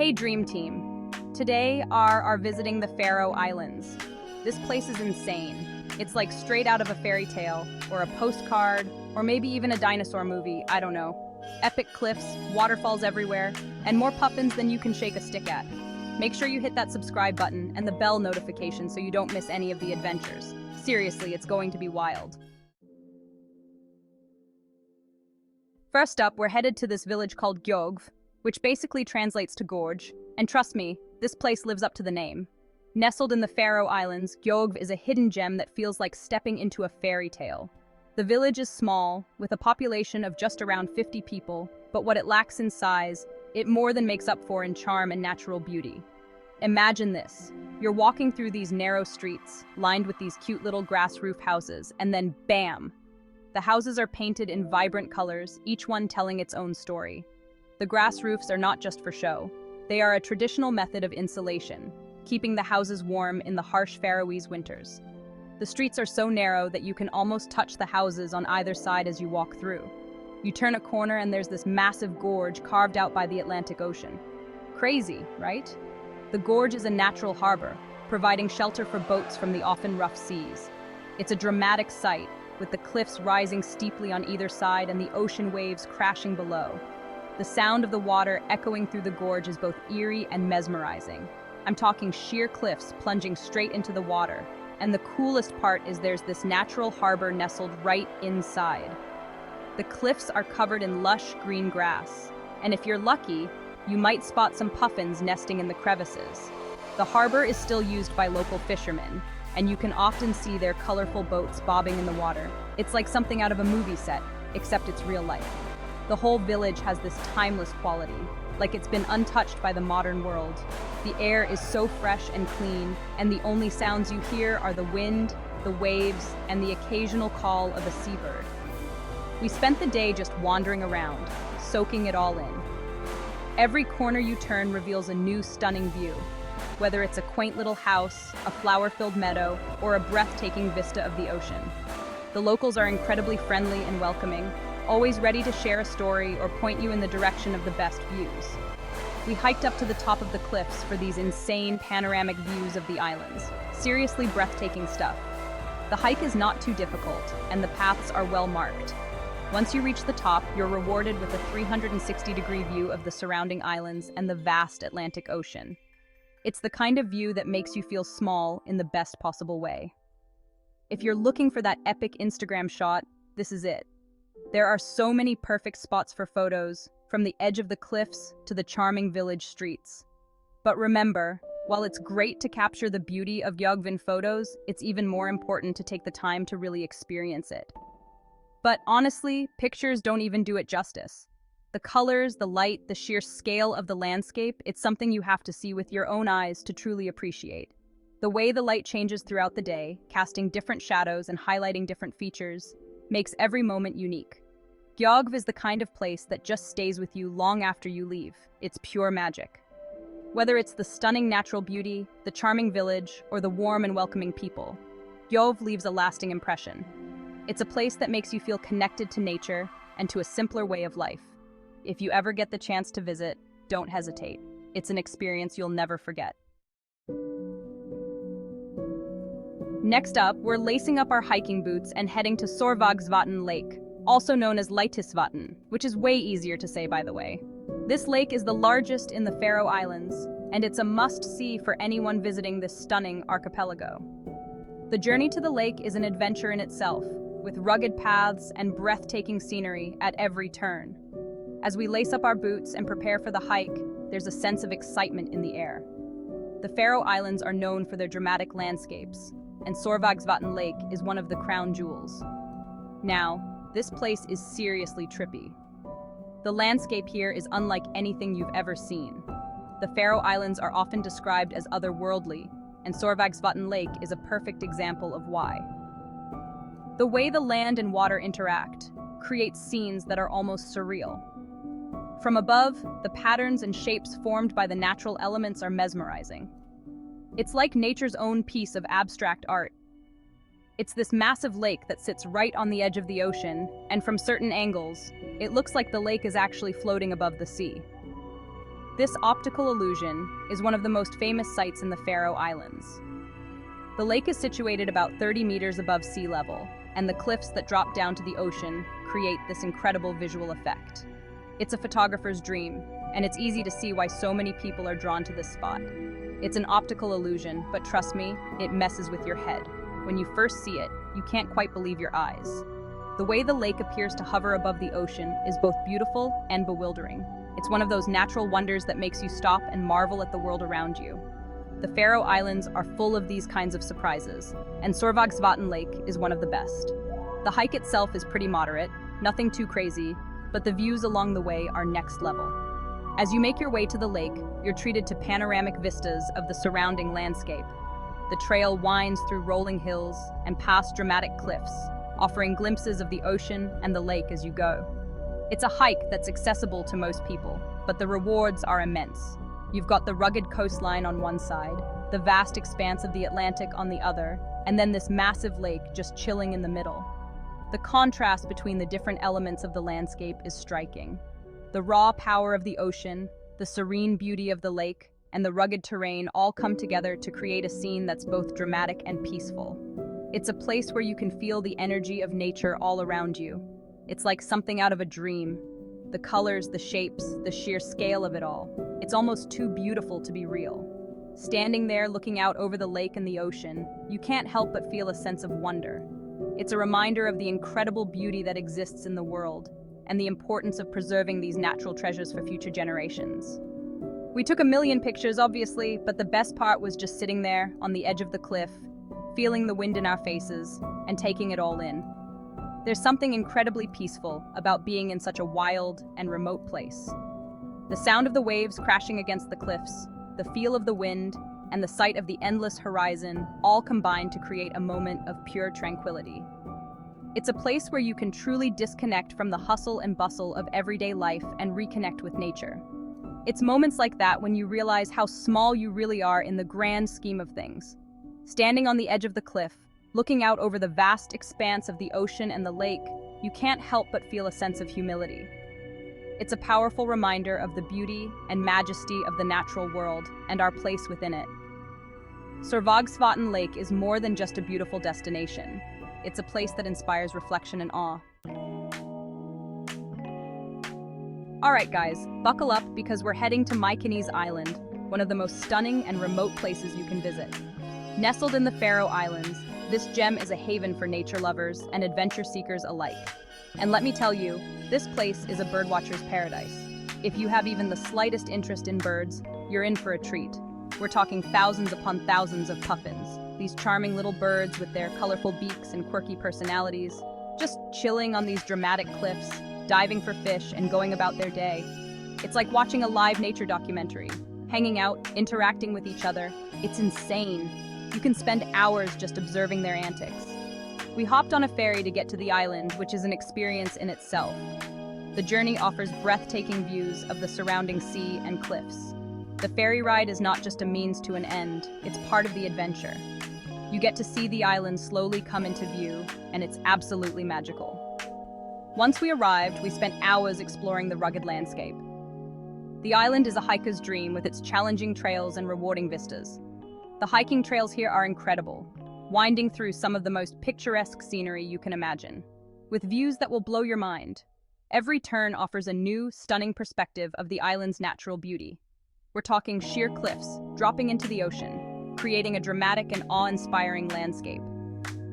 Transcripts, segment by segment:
Hey Dream Team! Today are visiting the Faroe Islands. This place is insane. It's like straight out of a fairy tale, or a postcard, or maybe even a dinosaur movie, I don't know. Epic cliffs, waterfalls everywhere, and more puffins than you can shake a stick at. Make sure you hit that subscribe button and the bell notification so you don't miss any of the adventures. Seriously, it's going to be wild. First up, we're headed to this village called Goog, which basically translates to gorge, and trust me, this place lives up to the name. Nestled in the Faroe Islands, Goog is a hidden gem that feels like stepping into a fairy tale. The village is small, with a population of just around 50 people, but what it lacks in size, it more than makes up for in charm and natural beauty. Imagine this. You're walking through these narrow streets, lined with these cute little grass roof houses, and then bam! The houses are painted in vibrant colors, each one telling its own story. The grass roofs are not just for show. They are a traditional method of insulation, keeping the houses warm in the harsh Faroese winters. The streets are so narrow that you can almost touch the houses on either side as you walk through. You turn a corner and there's this massive gorge carved out by the Atlantic Ocean. Crazy, right? The gorge is a natural harbor, providing shelter for boats from the often rough seas. It's a dramatic sight, with the cliffs rising steeply on either side and the ocean waves crashing below. The sound of the water echoing through the gorge is both eerie and mesmerizing. I'm talking sheer cliffs plunging straight into the water, and the coolest part is there's this natural harbor nestled right inside. The cliffs are covered in lush green grass, and if you're lucky, you might spot some puffins nesting in the crevices. The harbor is still used by local fishermen, and you can often see their colorful boats bobbing in the water. It's like something out of a movie set, except it's real life. The whole village has this timeless quality, like it's been untouched by the modern world. The air is so fresh and clean, and the only sounds you hear are the wind, the waves, and the occasional call of a seabird. We spent the day just wandering around, soaking it all in. Every corner you turn reveals a new stunning view, whether it's a quaint little house, a flower-filled meadow, or a breathtaking vista of the ocean. The locals are incredibly friendly and welcoming, always ready to share a story or point you in the direction of the best views. We hiked up to the top of the cliffs for these insane panoramic views of the islands. Seriously breathtaking stuff. The hike is not too difficult, and the paths are well marked. Once you reach the top, you're rewarded with a 360-degree view of the surrounding islands and the vast Atlantic Ocean. It's the kind of view that makes you feel small in the best possible way. If you're looking for that epic Instagram shot, this is it. There are so many perfect spots for photos, from the edge of the cliffs to the charming village streets. But remember, while it's great to capture the beauty of Goog in photos, it's even more important to take the time to really experience it. But honestly, pictures don't even do it justice. The colors, the light, the sheer scale of the landscape, it's something you have to see with your own eyes to truly appreciate. The way the light changes throughout the day, casting different shadows and highlighting different features, makes every moment unique. Goog is the kind of place that just stays with you long after you leave. It's pure magic. Whether it's the stunning natural beauty, the charming village, or the warm and welcoming people, Goog leaves a lasting impression. It's a place that makes you feel connected to nature and to a simpler way of life. If you ever get the chance to visit, don't hesitate. It's an experience you'll never forget. Next up, we're lacing up our hiking boots and heading to Sigvtn Lake, also known as Leitisvatn, which is way easier to say, by the way. This lake is the largest in the Faroe Islands, and it's a must-see for anyone visiting this stunning archipelago. The journey to the lake is an adventure in itself, with rugged paths and breathtaking scenery at every turn. As we lace up our boots and prepare for the hike, there's a sense of excitement in the air. The Faroe Islands are known for their dramatic landscapes, and Sigvtn Lake is one of the crown jewels. Now, this place is seriously trippy. The landscape here is unlike anything you've ever seen. The Faroe Islands are often described as otherworldly, and Sigvtn Lake is a perfect example of why. The way the land and water interact creates scenes that are almost surreal. From above, the patterns and shapes formed by the natural elements are mesmerizing. It's like nature's own piece of abstract art. It's this massive lake that sits right on the edge of the ocean, and from certain angles, it looks like the lake is actually floating above the sea. This optical illusion is one of the most famous sights in the Faroe Islands. The lake is situated about 30 meters above sea level, and the cliffs that drop down to the ocean create this incredible visual effect. It's a photographer's dream, and it's easy to see why so many people are drawn to this spot. It's an optical illusion, but trust me, it messes with your head. When you first see it, you can't quite believe your eyes. The way the lake appears to hover above the ocean is both beautiful and bewildering. It's one of those natural wonders that makes you stop and marvel at the world around you. The Faroe Islands are full of these kinds of surprises, and Sigvtn Lake is one of the best. The hike itself is pretty moderate, nothing too crazy, but the views along the way are next level. As you make your way to the lake, you're treated to panoramic vistas of the surrounding landscape. The trail winds through rolling hills and past dramatic cliffs, offering glimpses of the ocean and the lake as you go. It's a hike that's accessible to most people, but the rewards are immense. You've got the rugged coastline on one side, the vast expanse of the Atlantic on the other, and then this massive lake just chilling in the middle. The contrast between the different elements of the landscape is striking. The raw power of the ocean, the serene beauty of the lake, and the rugged terrain all come together to create a scene that's both dramatic and peaceful. It's a place where you can feel the energy of nature all around you. It's like something out of a dream. The colors, the shapes, the sheer scale of it all. It's almost too beautiful to be real. Standing there looking out over the lake and the ocean, you can't help but feel a sense of wonder. It's a reminder of the incredible beauty that exists in the world and the importance of preserving these natural treasures for future generations. We took a million pictures, obviously, but the best part was just sitting there on the edge of the cliff, feeling the wind in our faces, and taking it all in. There's something incredibly peaceful about being in such a wild and remote place. The sound of the waves crashing against the cliffs, the feel of the wind, and the sight of the endless horizon all combine to create a moment of pure tranquility. It's a place where you can truly disconnect from the hustle and bustle of everyday life and reconnect with nature. It's moments like that when you realize how small you really are in the grand scheme of things. Standing on the edge of the cliff, looking out over the vast expanse of the ocean and the lake, you can't help but feel a sense of humility. It's a powerful reminder of the beauty and majesty of the natural world and our place within it. Sigvtn Lake is more than just a beautiful destination. It's a place that inspires reflection and awe. Alright guys, buckle up because we're heading to Mikn Island, one of the most stunning and remote places you can visit. Nestled in the Faroe Islands, this gem is a haven for nature lovers and adventure seekers alike. And let me tell you, this place is a birdwatcher's paradise. If you have even the slightest interest in birds, you're in for a treat. We're talking thousands upon thousands of puffins, these charming little birds with their colorful beaks and quirky personalities, just chilling on these dramatic cliffs, diving for fish and going about their day. It's like watching a live nature documentary, hanging out, interacting with each other. It's insane. You can spend hours just observing their antics. We hopped on a ferry to get to the island, which is an experience in itself. The journey offers breathtaking views of the surrounding sea and cliffs. The ferry ride is not just a means to an end, it's part of the adventure. You get to see the island slowly come into view, and it's absolutely magical. Once we arrived, we spent hours exploring the rugged landscape. The island is a hiker's dream with its challenging trails and rewarding vistas. The hiking trails here are incredible, winding through some of the most picturesque scenery you can imagine, with views that will blow your mind. Every turn offers a new, stunning perspective of the island's natural beauty. We're talking sheer cliffs, dropping into the ocean, creating a dramatic and awe-inspiring landscape.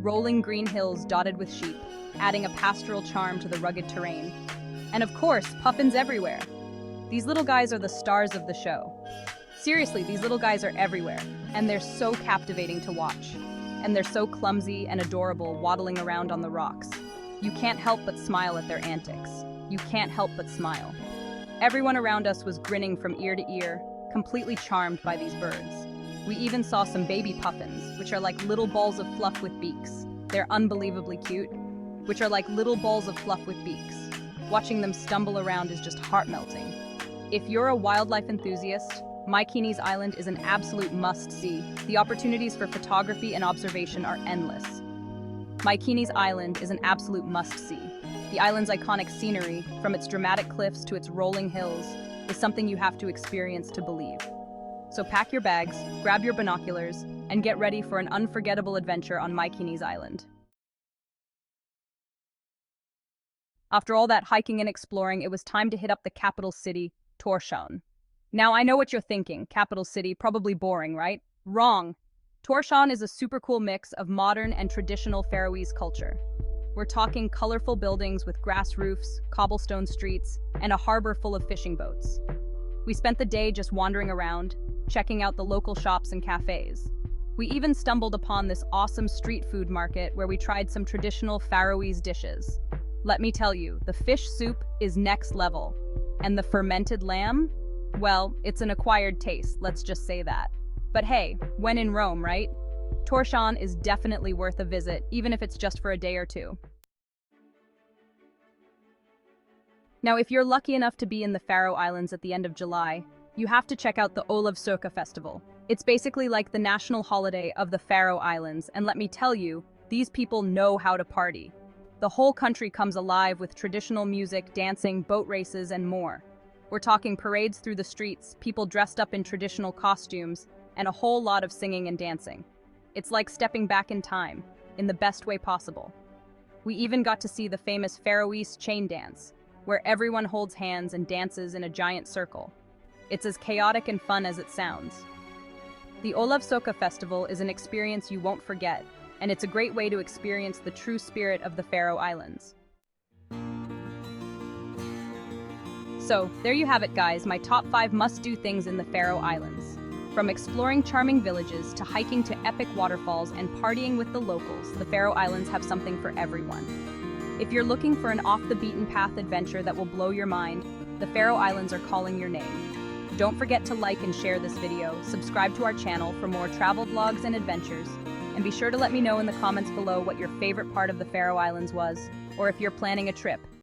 Rolling green hills dotted with sheep, adding a pastoral charm to the rugged terrain. And of course, puffins everywhere. These little guys are the stars of the show. Seriously, these little guys are everywhere, and they're so captivating to watch. And they're so clumsy and adorable waddling around on the rocks. You can't help but smile at their antics. You can't help but smile. Everyone around us was grinning from ear to ear, completely charmed by these birds. We even saw some baby puffins, which are like little balls of fluff with beaks. They're unbelievably cute, which are like little balls of fluff with beaks. Watching them stumble around is just heart-melting. If you're a wildlife enthusiast, Mikn Island is an absolute must-see. The opportunities for photography and observation are endless. Mikn Island is an absolute must-see. The island's iconic scenery, from its dramatic cliffs to its rolling hills, is something you have to experience to believe. So pack your bags, grab your binoculars, and get ready for an unforgettable adventure on Mikn Island. After all that hiking and exploring, it was time to hit up the capital city, Torshavn. Now, I know what you're thinking. Capital city, probably boring, right? Wrong. Torshavn is a super cool mix of modern and traditional Faroese culture. We're talking colorful buildings with grass roofs, cobblestone streets, and a harbor full of fishing boats. We spent the day just wandering around, checking out the local shops and cafes. We even stumbled upon this awesome street food market where we tried some traditional Faroese dishes. Let me tell you, the fish soup is next level. And the fermented lamb? Well, it's an acquired taste, let's just say that. But hey, when in Rome, right? Torshavn is definitely worth a visit, even if it's just for a day or two. Now, if you're lucky enough to be in the Faroe Islands at the end of July, you have to check out the Olasoka Festival. It's basically like the national holiday of the Faroe Islands, and let me tell you, these people know how to party. The whole country comes alive with traditional music, dancing, boat races, and more. We're talking parades through the streets, people dressed up in traditional costumes, and a whole lot of singing and dancing. It's like stepping back in time, in the best way possible. We even got to see the famous Faroese chain dance, where everyone holds hands and dances in a giant circle. It's as chaotic and fun as it sounds. The Olasoka Festival is an experience you won't forget, and it's a great way to experience the true spirit of the Faroe Islands. So, there you have it, guys, my top 5 must-do things in the Faroe Islands. From exploring charming villages to hiking to epic waterfalls and partying with the locals, the Faroe Islands have something for everyone. If you're looking for an off-the-beaten-path adventure that will blow your mind, the Faroe Islands are calling your name. Don't forget to like and share this video, subscribe to our channel for more travel vlogs and adventures, and be sure to let me know in the comments below what your favorite part of the Faroe Islands was, or if you're planning a trip.